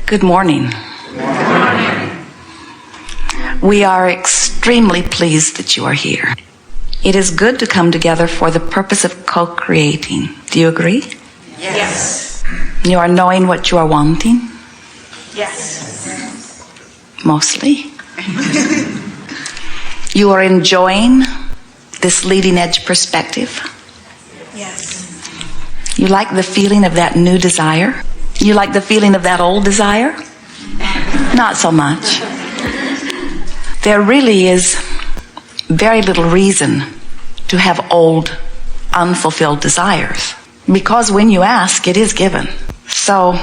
Good morning. Good morning. We are extremely pleased that you are here. It is good to come together for the purpose of co-creating. Do you agree? Yes. You are knowing what you are wanting? Yes. Mostly. You are enjoying this leading edge perspective? Yes. You like the feeling of that new desire? You like the feeling of that old desire? Not so much. There really is very little reason to have old, unfulfilled desires. Because when you ask, it is given. So,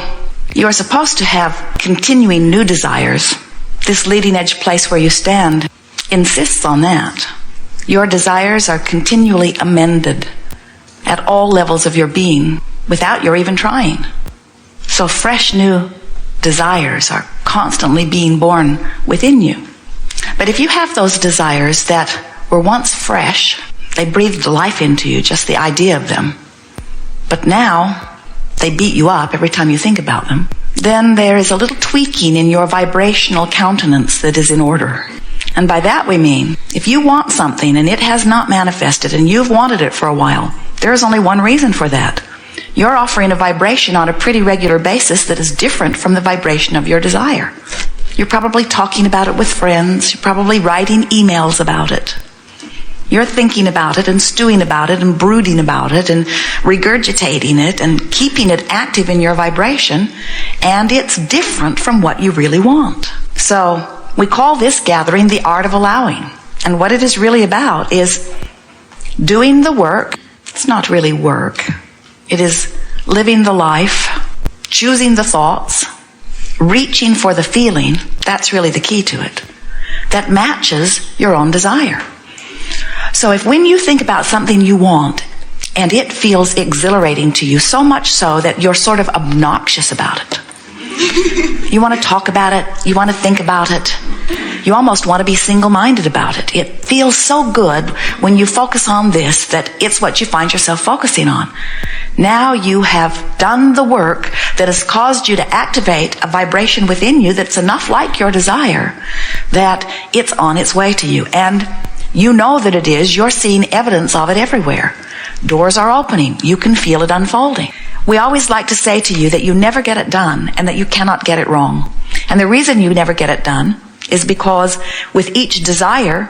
you are supposed to have continuing new desires. This leading edge place where you stand insists on that. Your desires are continually amended at all levels of your being without your even trying. So fresh new desires are constantly being born within you. But if you have those desires that were once fresh, they breathed life into you, just the idea of them, but now they beat you up every time you think about them, then there is a little tweaking in your vibrational countenance that is in order. And by that we mean, if you want something and it has not manifested and you've wanted it for a while, there is only one reason for that. You're offering a vibration on a pretty regular basis that is different from the vibration of your desire. You're probably talking about it with friends. You're probably writing emails about it. You're thinking about it and stewing about it and brooding about it and regurgitating it and keeping it active in your vibration, and it's different from what you really want. So we call this gathering the art of allowing. And what it is really about is doing the work. It's not really work. It is living the life, choosing the thoughts, reaching for the feeling. That's really the key to it. That matches your own desire. So if when you think about something you want and it feels exhilarating to you, so much so that you're sort of obnoxious about it, you want to talk about it, you want to think about it, you almost want to be single-minded about it. It feels so good when you focus on this that it's what you find yourself focusing on. Now you have done the work that has caused you to activate a vibration within you that's enough like your desire that it's on its way to you. And you know that it is. You're seeing evidence of it everywhere. Doors are opening. You can feel it unfolding. We always like to say to you that you never get it done and that you cannot get it wrong. And the reason you never get it done is because with each desire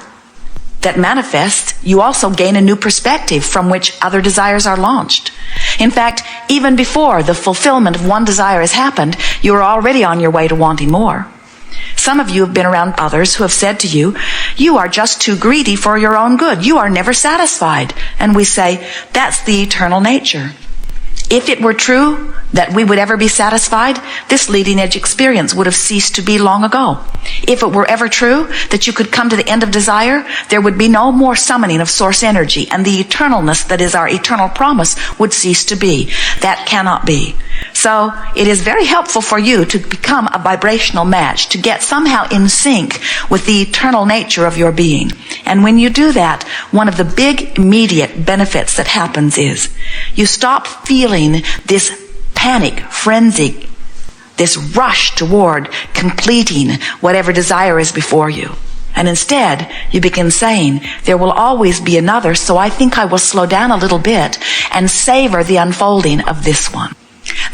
that manifests, you also gain a new perspective from which other desires are launched. In fact, even before the fulfillment of one desire has happened, you are already on your way to wanting more. Some of you have been around others who have said to you, you are just too greedy for your own good. You are never satisfied. And we say, that's the eternal nature. If it were true that we would ever be satisfied, this leading edge experience would have ceased to be long ago. If it were ever true that you could come to the end of desire, there would be no more summoning of source energy, and the eternalness that is our eternal promise would cease to be. That cannot be. So it is very helpful for you to become a vibrational match, to get somehow in sync with the eternal nature of your being. And when you do that, one of the big immediate benefits that happens is you stop feeling this panic, frenzy, this rush toward completing whatever desire is before you. And instead, you begin saying, there will always be another, so I think I will slow down a little bit and savor the unfolding of this one.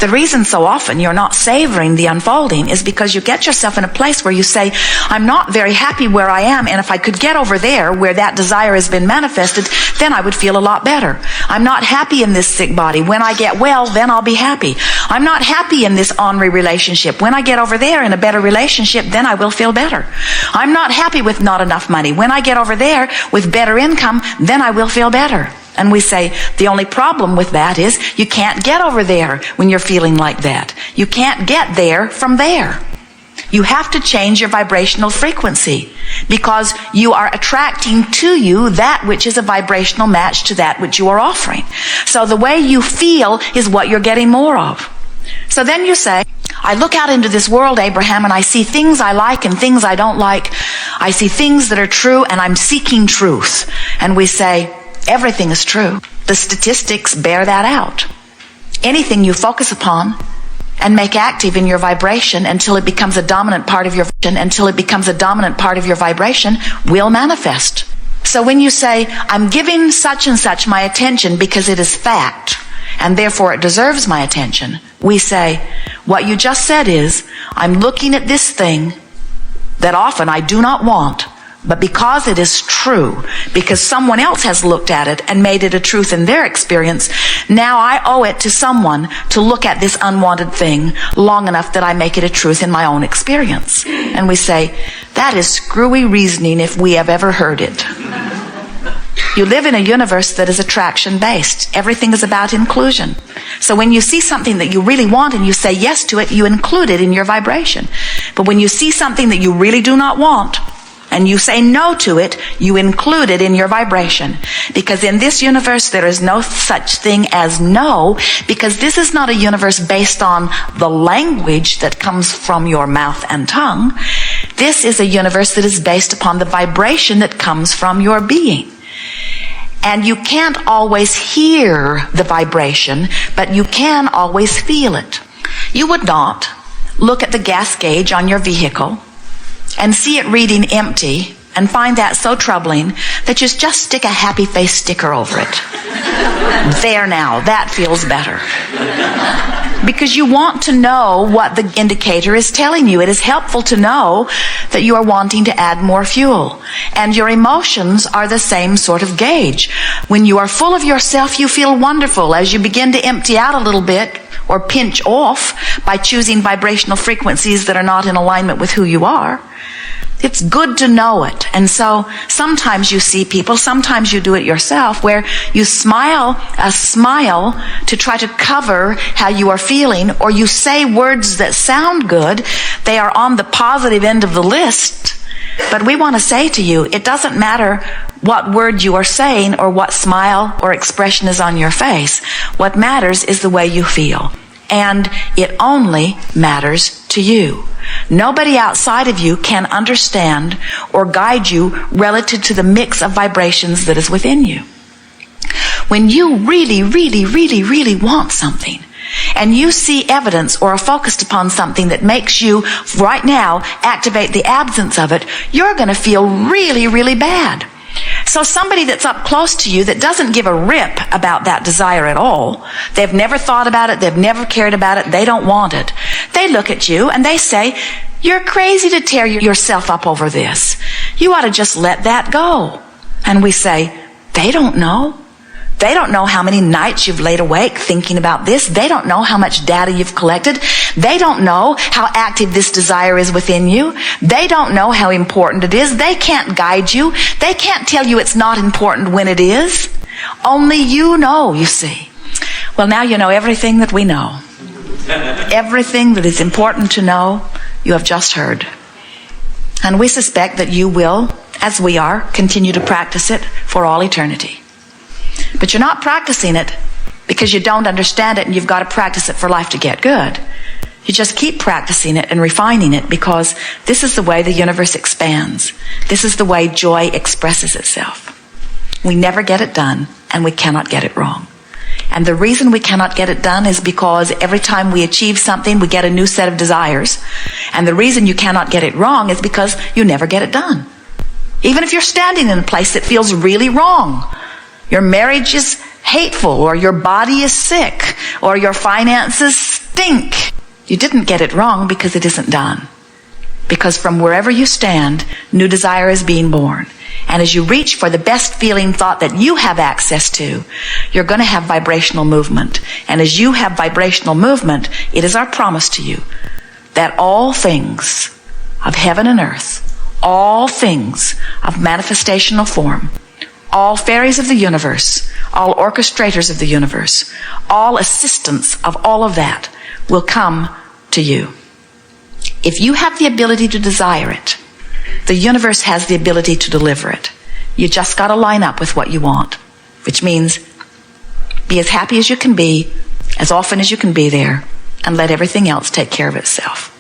The reason so often you're not savoring the unfolding is because you get yourself in a place where you say, I'm not very happy where I am, and if I could get over there where that desire has been manifested, then I would feel a lot better. I'm not happy in this sick body. When I get well, then I'll be happy. I'm not happy in this ornery relationship. When I get over there in a better relationship, then I will feel better. I'm not happy with not enough money. When I get over there with better income, then I will feel better. And we say, the only problem with that is you can't get over there when you're feeling like that. You can't get there from there. You have to change your vibrational frequency because you are attracting to you that which is a vibrational match to that which you are offering. So the way you feel is what you're getting more of. So then you say, I look out into this world, Abraham, and I see things I like and things I don't like. I see things that are true, and I'm seeking truth. And we say, everything is true. The statistics bear that out. Anything you focus upon and make active in your vibration until it becomes a dominant part of your vibration will manifest. So when you say, I'm giving such and such my attention because it is fact, and therefore it deserves my attention, we say, what you just said is, I'm looking at this thing that often I do not want, but because it is true, because someone else has looked at it and made it a truth in their experience, now I owe it to someone to look at this unwanted thing long enough that I make it a truth in my own experience. And we say, that is screwy reasoning if we have ever heard it. You live in a universe that is attraction-based. Everything is about inclusion. So when you see something that you really want and you say yes to it, you include it in your vibration. But when you see something that you really do not want, and you say no to it, you include it in your vibration. Because in this universe, there is no such thing as no, because this is not a universe based on the language that comes from your mouth and tongue. This is a universe that is based upon the vibration that comes from your being. And you can't always hear the vibration, but you can always feel it. You would not look at the gas gauge on your vehicle and see it reading empty and find that so troubling that you just stick a happy face sticker over it. There now, that feels better. Because you want to know what the indicator is telling you. It is helpful to know that you are wanting to add more fuel. And your emotions are the same sort of gauge. When you are full of yourself, you feel wonderful. As you begin to empty out a little bit, or pinch off by choosing vibrational frequencies that are not in alignment with who you are, it's good to know it. And so sometimes you see people, sometimes you do it yourself, where you smile a smile to try to cover how you are feeling, or you say words that sound good. They are on the positive end of the list. But we want to say to you, it doesn't matter what word you are saying or what smile or expression is on your face. What matters is the way you feel. And it only matters to you. Nobody outside of you can understand or guide you relative to the mix of vibrations that is within you. When you really, really, really, really want something, and you see evidence or are focused upon something that makes you right now activate the absence of it, you're going to feel really, really bad. So somebody that's up close to you that doesn't give a rip about that desire at all, they've never thought about it, they've never cared about it, they don't want it. They look at you and they say, you're crazy to tear yourself up over this. You ought to just let that go. And we say, they don't know. They don't know how many nights you've laid awake thinking about this. They don't know how much data you've collected. They don't know how active this desire is within you. They don't know how important it is. They can't guide you. They can't tell you it's not important when it is. Only you know, you see. Well, now you know everything that we know. Everything that is important to know, you have just heard. And we suspect that you will, as we are, continue to practice it for all eternity. But you're not practicing it because you don't understand it and you've got to practice it for life to get good. You just keep practicing it and refining it because this is the way the universe expands. This is the way joy expresses itself. We never get it done and we cannot get it wrong. And the reason we cannot get it done is because every time we achieve something, we get a new set of desires. And the reason you cannot get it wrong is because you never get it done. Even if you're standing in a place that feels really wrong, your marriage is hateful, or your body is sick, or your finances stink, you didn't get it wrong because it isn't done. Because from wherever you stand, new desire is being born. And as you reach for the best feeling thought that you have access to, you're going to have vibrational movement. And as you have vibrational movement, it is our promise to you that all things of heaven and earth, all things of manifestational form, all fairies of the universe, all orchestrators of the universe, all assistants of all of that will come to you. If you have the ability to desire it, the universe has the ability to deliver it. You just got to line up with what you want, which means be as happy as you can be, as often as you can be there, and let everything else take care of itself.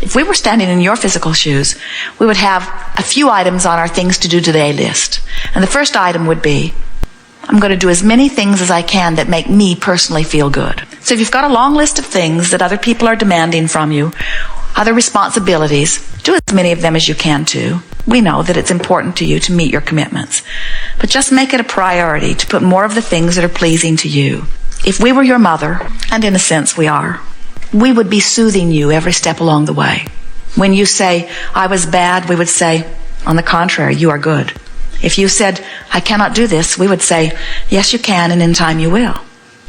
If we were standing in your physical shoes, we would have a few items on our things to do today list. And the first item would be, I'm going to do as many things as I can that make me personally feel good. So if you've got a long list of things that other people are demanding from you, other responsibilities, do as many of them as you can too. We know that it's important to you to meet your commitments. But just make it a priority to put more of the things that are pleasing to you. If we were your mother, and in a sense we are, we would be soothing you every step along the way. When you say, I was bad, we would say, on the contrary, you are good. If you said, I cannot do this, we would say, yes, you can, and in time you will.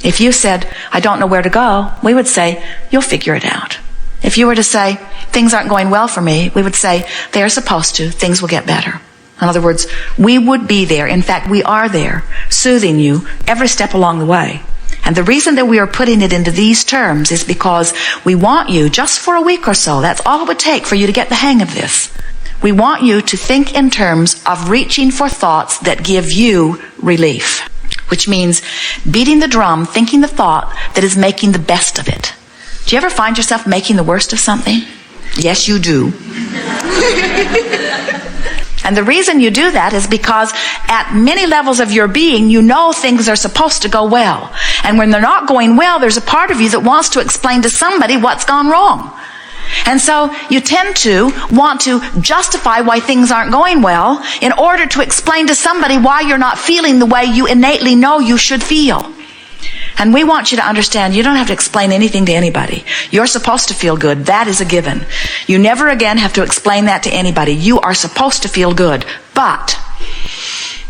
If you said, I don't know where to go, we would say, you'll figure it out. If you were to say, things aren't going well for me, we would say, they are supposed to, things will get better. In other words, we would be there. In fact, we are there, soothing you every step along the way. And the reason that we are putting it into these terms is because we want you, just for a week or so, that's all it would take for you to get the hang of this. We want you to think in terms of reaching for thoughts that give you relief, which means beating the drum, thinking the thought that is making the best of it. Do you ever find yourself making the worst of something? Yes, you do. And the reason you do that is because at many levels of your being, you know things are supposed to go well. And when they're not going well, there's a part of you that wants to explain to somebody what's gone wrong. And so you tend to want to justify why things aren't going well in order to explain to somebody why you're not feeling the way you innately know you should feel. And we want you to understand you don't have to explain anything to anybody. You're supposed to feel good. That is a given. You never again have to explain that to anybody. You are supposed to feel good. But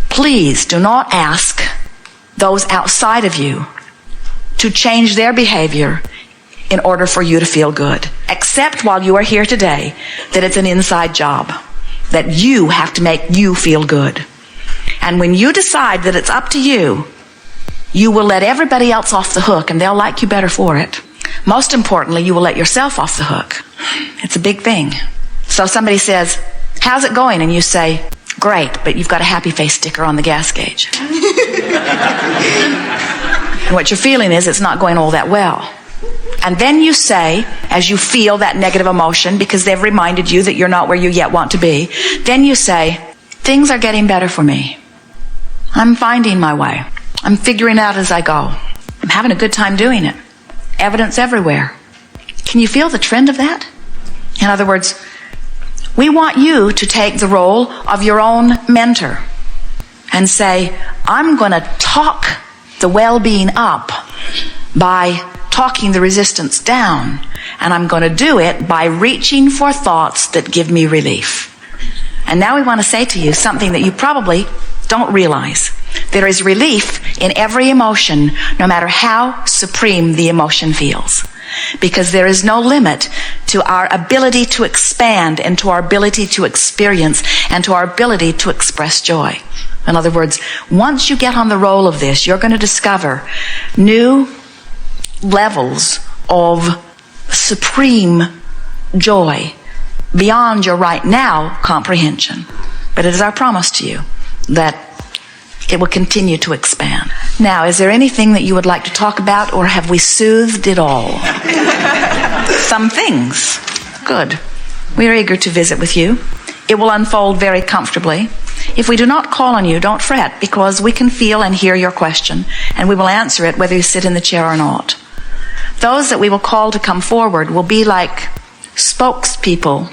please do not ask those outside of you to change their behavior in order for you to feel good. Except while you are here today, that it's an inside job, that you have to make you feel good. And when you decide that it's up to you, you will let everybody else off the hook, and they'll like you better for it. Most importantly, you will let yourself off the hook. It's a big thing. So somebody says, how's it going? And you say, great, but you've got a happy face sticker on the gas gauge. And what you're feeling is it's not going all that well. And then you say, as you feel that negative emotion, because they've reminded you that you're not where you yet want to be, then you say, things are getting better for me. I'm finding my way. I'm figuring out as I go. I'm having a good time doing it. Evidence everywhere. Can you feel the trend of that? In other words, we want you to take the role of your own mentor and say, I'm going to talk the well-being up by talking the resistance down, and I'm going to do it by reaching for thoughts that give me relief. And now we want to say to you something that you probably don't realize. There is relief in every emotion, no matter how supreme the emotion feels. Because there is no limit to our ability to expand and to our ability to experience and to our ability to express joy. In other words, once you get on the roll of this, you're going to discover new levels of supreme joy beyond your right now comprehension. But it is our promise to you that it will continue to expand. Now, is there anything that you would like to talk about, or have we soothed it all? Some things. Good. We are eager to visit with you. It will unfold very comfortably. If we do not call on you, don't fret, because we can feel and hear your question, and we will answer it whether you sit in the chair or not. Those that we will call to come forward will be like spokespeople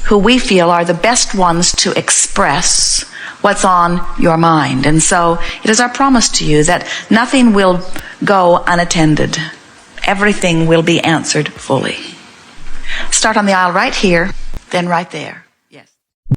who we feel are the best ones to express what's on your mind. And so it is our promise to you that nothing will go unattended. Everything will be answered fully. Start on the aisle right here, then right there.